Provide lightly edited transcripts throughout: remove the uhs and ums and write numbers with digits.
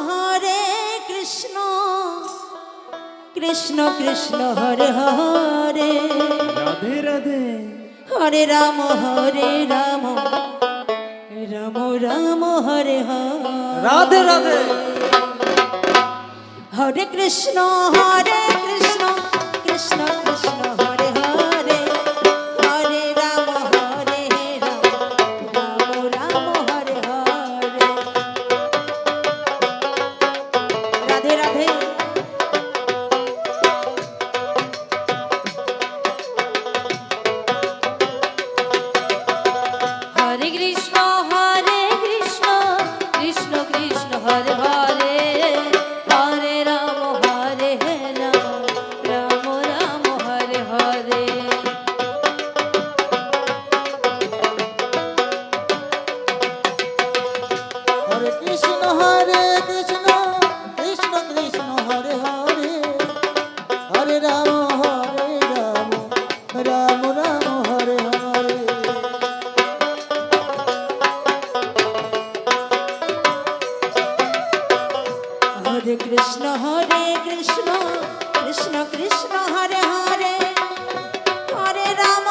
Hare Krishna Krishna Krishna Hare Hare Radhe Radhe Hare Ram Ram Ram Hare Hare Radhe Radhe Hare Krishna Krishna Krishna Hare Hare Hare Ram Ram Hare Hare Radhe Radhe Hare Krishna Krishna Krishna Hare Hare Hare Ram Ram Hare Hare Hare Krishna Krishna Krishna Hare Hare Hare Ram Ram Hare Hare Hare Krishna Krishna Krishna Hare Hare Hare Ram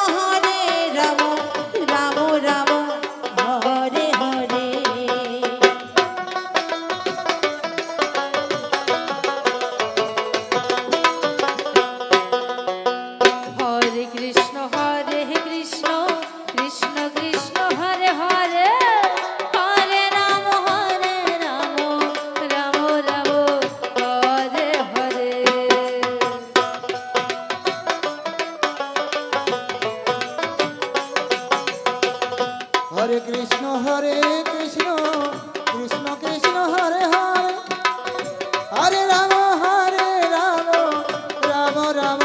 Ram Hare Hare Hare Krishna Krishna Krishna Hare Hare Hare Ram Ram Hare Hare Hare Krishna Krishna Krishna Hare Hare Hare Ram Ram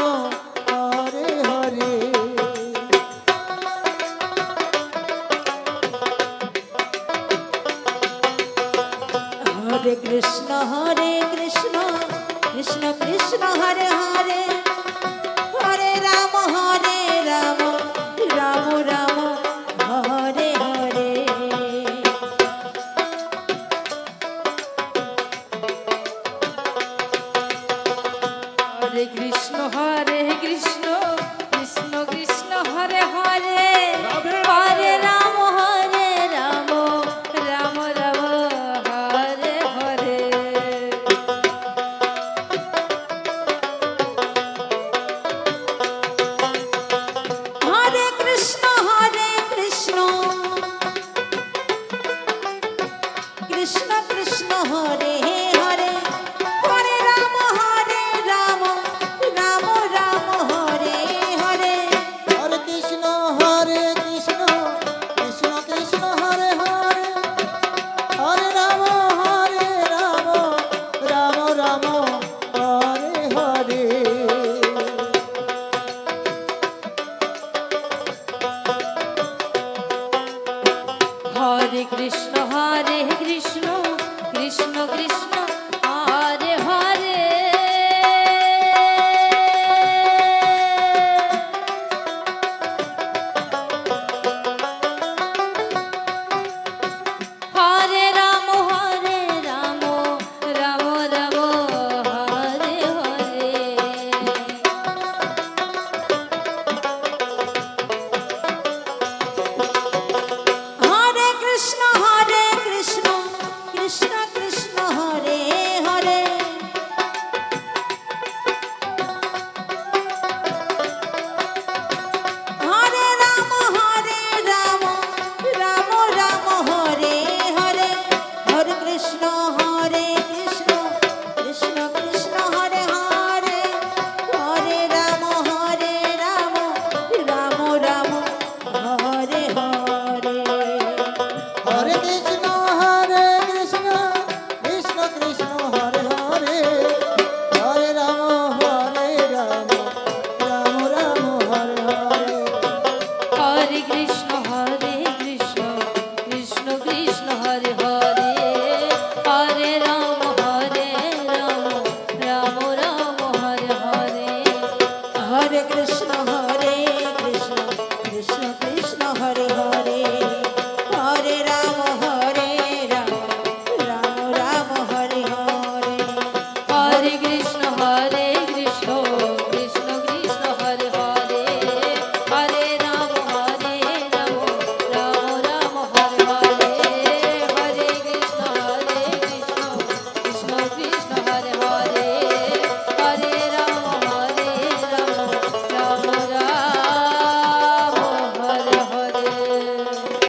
Hare Hare Hare Krishna Krishna Krishna Hare Hare Hare Ram Ram Hare Hare Hare Krishna Krishna Krishna Hare Hare Hare Ram Ram Hare Hare Hare Krishna Krishna Hare Hare Hare Ram Ram Hare Hare Hare Krishna Krishna Krishna Hare Hare Hare Ram Ram Hare Hare Hare Krishna Krishna Krishna Hare Hare Hare Ram Ram Hare Hare Hare Krishna Krishna Hare Hare Hare Ram Ram Hare Hare Hare Krishna